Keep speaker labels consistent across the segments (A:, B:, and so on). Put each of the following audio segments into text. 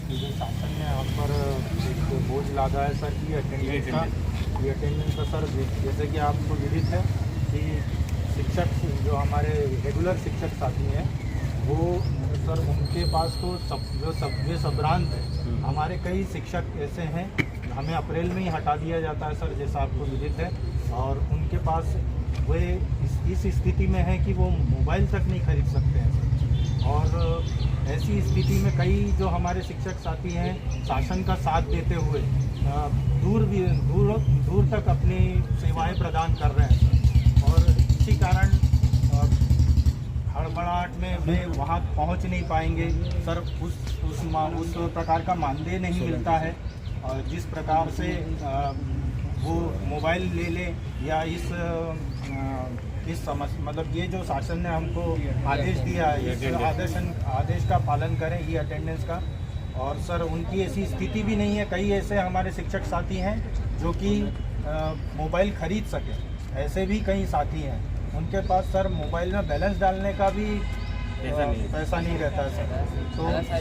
A: कि जो शासन ने हम पर एक बोझ लादा है सर कि अटेंडेंस का सर, जैसे कि आपको विदित है कि शिक्षक जो हमारे रेगुलर शिक्षक साथी हैं वो सर उनके पास तो वे सबरांत है। हमारे कई शिक्षक ऐसे हैं, हमें अप्रैल में ही हटा दिया जाता है सर, जैसा आपको विदित है। और उनके पास वे इस स्थिति में है कि वो मोबाइल तक नहीं खरीद सकते हैं सर। और ऐसी स्थिति में कई जो हमारे शिक्षक साथी हैं शासन का साथ देते हुए दूर तक अपनी सेवाएं प्रदान कर रहे हैं। और इसी कारण हड़बड़ाहट में वे वहाँ पहुँच नहीं पाएंगे सर। उस प्रकार का मानदेय नहीं मिलता है। और जिस प्रकार से वो मोबाइल ले ले या इस समस्या, मतलब ये जो शासन ने हमको आदेश दिया है, इस आदेश का पालन करें, ये अटेंडेंस का। और सर उनकी ऐसी स्थिति भी नहीं है। कई ऐसे हमारे शिक्षक साथी हैं जो कि मोबाइल खरीद सकें, ऐसे भी कई साथी हैं। उनके पास सर मोबाइल में बैलेंस डालने का भी पैसा नहीं रहता है सर। तो सर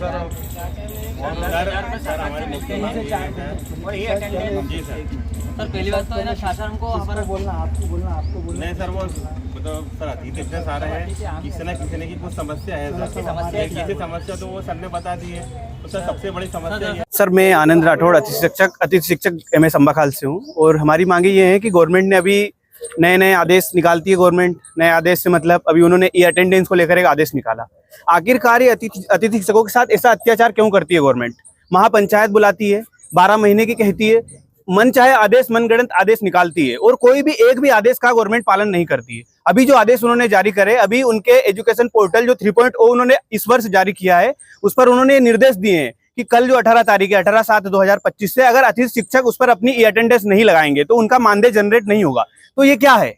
B: सर पहली बात तो है ना, शासन हमको हमारा
C: आपको बोलना
D: नहीं सर, वो मतलब सर अतिथि इतने सारे हैं, किसी न किसी की कुछ समस्या है सर। एक किसी समस्या तो वो सर ने बता दी है, तो सर सबसे बड़ी समस्या है।
C: सर मैं आनंद राठौड़ अतिथि शिक्षक एमए संबाखाल से हूँ। और हमारी मांगे ये है कि गवर्नमेंट ने अभी नए आदेश निकालती है। गवर्नमेंट नए आदेश से मतलब अभी उन्होंने ई अटेंडेंस को लेकर एक आदेश निकाला। आखिरकार ये अतिथि शिक्षकों के साथ ऐसा अत्याचार क्यों करती है गवर्नमेंट? महापंचायत बुलाती है, 12 महीने की कहती है, मन चाहे आदेश, मनगढ़ंत आदेश निकालती है, और कोई भी एक भी आदेश का गवर्नमेंट पालन नहीं करती है। अभी जो आदेश उन्होंने जारी करे, अभी उनके एजुकेशन पोर्टल जो 3.0 उन्होंने इस वर्ष जारी किया है, उस पर उन्होंने निर्देश दिए हैं कि कल जो 18 तारीख है, 18/7/2025 से अगर अतिथि शिक्षक उस पर अपनी ई अटेंडेंस नहीं लगाएंगे तो उनका मानदेय जनरेट नहीं होगा। तो ये क्या है?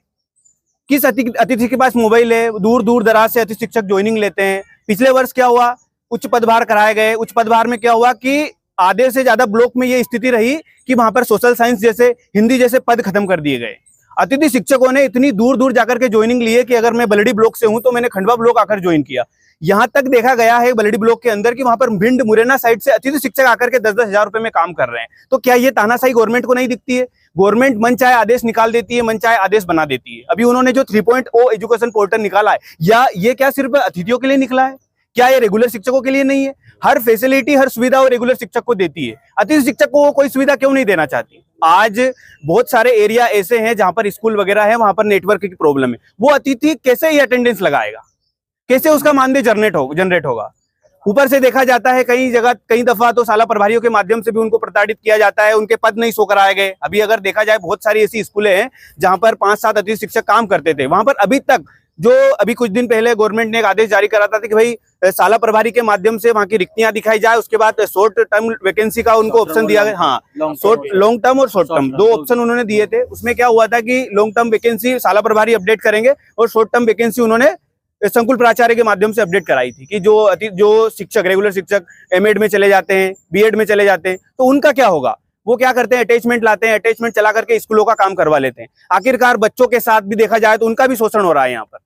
C: किस अतिथि के पास मोबाइल है? दूर दराज से अतिथि शिक्षक ज्वाइनिंग लेते हैं। पिछले वर्ष क्या हुआ? उच्च पदभार कराए गए। उच्च पदभार में क्या हुआ कि आधे से ज्यादा ब्लॉक में ये स्थिति रही कि वहां पर सोशल साइंस जैसे, हिंदी जैसे पद खत्म कर दिए गए। अतिथि शिक्षकों ने इतनी दूर जाकर के ज्वाइनिंग ली है कि अगर मैं बलडी ब्लॉक से हूं तो मैंने खंडवा ब्लॉक आकर ज्वाइन किया। यहां तक देखा गया है बलडी ब्लॉक के अंदर कि वहां पर भिंड मुरैना साइड से अतिथि शिक्षक आकर के 10-10 हजार रुपए में काम कर रहे हैं। तो क्या ये तानाशाही गवर्नमेंट को नहीं दिखती है? गवर्नमेंट मन चाहे आदेश निकाल देती है, मन चाहे आदेश बना देती है। अभी उन्होंने जो 3.0 एजुकेशन पोर्टल निकाला है, या ये क्या सिर्फ अतिथियों के लिए निकला है? क्या ये रेगुलर शिक्षकों के लिए नहीं है? हर फैसिलिटी, हर सुविधा वो रेगुलर शिक्षक को देती है, अतिथि शिक्षक को वो कोई सुविधा क्यों नहीं देना चाहती? आज बहुत सारे एरिया ऐसे हैं जहां पर स्कूल वगैरह है, वहां पर नेटवर्क की प्रॉब्लम है। वो अतिथि कैसे ये अटेंडेंस लगाएगा? कैसे उसका मानदेय जनरेट होगा? ऊपर से देखा जाता है कई जगह, कई दफा तो शाला प्रभारियों के माध्यम से भी उनको प्रताड़ित किया जाता है, उनके पद नहीं शो कराए गए। अभी अगर देखा जाए, बहुत सारी ऐसी स्कूलें हैं जहां पर 5-7 अतिथि शिक्षक काम करते थे, वहां पर अभी तक अभी कुछ दिन पहले गवर्नमेंट ने एक आदेश जारी करा था कि भाई शाला प्रभारी के माध्यम से वहां की रिक्तियां दिखाई जाए। उसके बाद शॉर्ट टर्म वैकेंसी का उनको ऑप्शन दिया गया। हाँ, लॉन्ग टर्म और शॉर्ट टर्म 2 ऑप्शन उन्होंने दिए थे। उसमें क्या हुआ था कि लॉन्ग टर्म वैकेंसी शाला प्रभारी अपडेट करेंगे और शॉर्ट टर्म वैकेंसी उन्होंने संकुल प्राचार्य के माध्यम से अपडेट कराई थी कि जो शिक्षक, रेगुलर शिक्षक एमएड में चले जाते हैं, बीएड में चले जाते हैं, तो उनका क्या होगा? वो क्या करते हैं? अटैचमेंट लाते हैं, अटैचमेंट चला करके स्कूलों का काम करवा लेते हैं। आखिरकार बच्चों के साथ भी देखा जाए तो उनका भी शोषण हो रहा है। यहाँ पर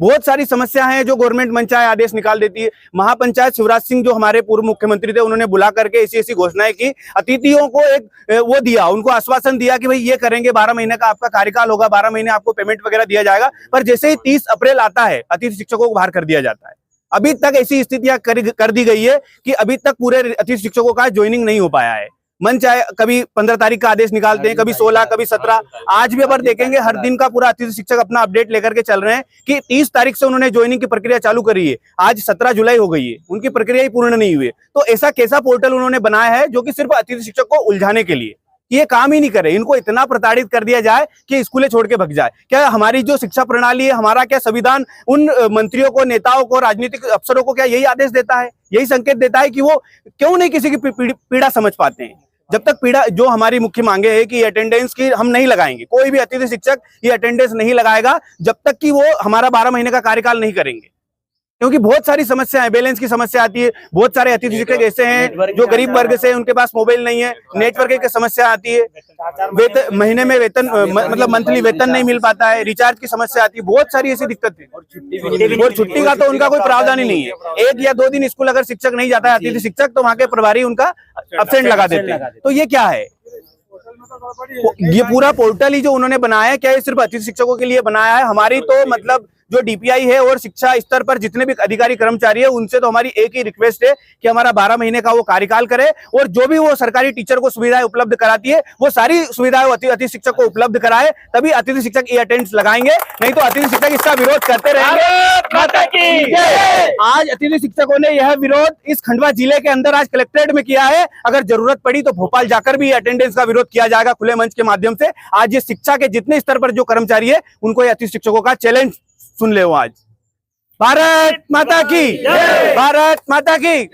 C: बहुत सारी समस्या है जो गवर्नमेंट मनचाहे आदेश निकाल देती है। महापंचायत शिवराज सिंह जो हमारे पूर्व मुख्यमंत्री थे, उन्होंने बुला करके ऐसी घोषणाएं की, अतिथियों को एक वो दिया, उनको आश्वासन दिया कि भाई ये करेंगे, 12 महीने का आपका कार्यकाल होगा, 12 महीने आपको पेमेंट वगैरह दिया जाएगा। पर जैसे ही 30 अप्रैल आता है, अतिथि शिक्षकों को बाहर कर दिया जाता है। अभी तक ऐसी स्थितियां कर दी गई है कि अभी तक पूरे अतिथि शिक्षकों का ज्वाइनिंग नहीं हो पाया है। मन चाहे कभी 15 तारीख का आदेश निकालते हैं, कभी 16, कभी 17। आज भी अगर देखेंगे, हर दिन का पूरा अतिथि शिक्षक अपना अपडेट लेकर के चल रहे हैं कि 30 तारीख से उन्होंने ज्वाइनिंग की प्रक्रिया चालू करी है, आज 17 जुलाई हो गई है, उनकी प्रक्रिया ही पूर्ण नहीं हुई है। तो ऐसा कैसा पोर्टल उन्होंने बनाया है जो कि सिर्फ अतिथि शिक्षक को उलझाने के लिए? ये काम ही नहीं करे, इनको इतना प्रताड़ित कर दिया जाए कि स्कूलें छोड़ के भग जाए। क्या हमारी जो शिक्षा प्रणाली है, हमारा क्या संविधान उन मंत्रियों को, नेताओं को, राजनीतिक अफसरों को क्या यही आदेश देता है, यही संकेत देता है कि वो क्यों नहीं किसी की पीड़ा समझ पाते हैं? जब तक पीड़ा, जो हमारी मुख्य मांगे है कि अटेंडेंस की हम नहीं लगाएंगे, कोई भी अतिथि शिक्षक ये अटेंडेंस नहीं लगाएगा जब तक कि वो हमारा 12 महीने का कार्यकाल नहीं करेंगे। क्योंकि बहुत सारी समस्या है, बैलेंस की समस्या आती है, बहुत सारे अतिथि शिक्षक ऐसे हैं जो गरीब वर्ग से, उनके पास मोबाइल नहीं है, नेटवर्क की समस्या आती है, वेतन महीने में वेतन मतलब मंथली वेतन नहीं मिल पाता है, रिचार्ज की समस्या आती है, बहुत सारी ऐसी दिक्कत है। और छुट्टी का तो उनका कोई प्रावधान ही नहीं है। 1 या 2 दिन स्कूल अगर शिक्षक नहीं जाता है अतिथि शिक्षक, तो वहां के प्रभारी उनका अब्सेंट लगा देते हैं। तो ये क्या है? ये पूरा पोर्टल ही जो उन्होंने बनाया है, क्या ये सिर्फ अतिथि शिक्षकों के लिए बनाया है? हमारी तो मतलब जो डीपीआई है और शिक्षा स्तर पर जितने भी अधिकारी कर्मचारी है, उनसे तो हमारी एक ही रिक्वेस्ट है कि हमारा 12 महीने का वो कार्यकाल करे, और जो भी वो सरकारी टीचर को सुविधाएं उपलब्ध कराती है, वो सारी सुविधाएं अतिथि शिक्षक को उपलब्ध कराए, तभी अतिथि शिक्षक ई अटेंडेंस लगाएंगे, नहीं तो अतिथि शिक्षक इसका विरोध करते रहेंगे। आज अतिथि शिक्षकों ने यह विरोध इस खंडवा जिले के अंदर आज कलेक्ट्रेट में किया है। अगर जरूरत पड़ी तो भोपाल जाकर भी अटेंडेंस का विरोध किया जाएगा खुले मंच के माध्यम से। आज ये शिक्षा के जितने स्तर पर जो कर्मचारी है, उनको ये अतिथि शिक्षकों का चैलेंज सुन ले। आज भारत माता की, भारत माता की।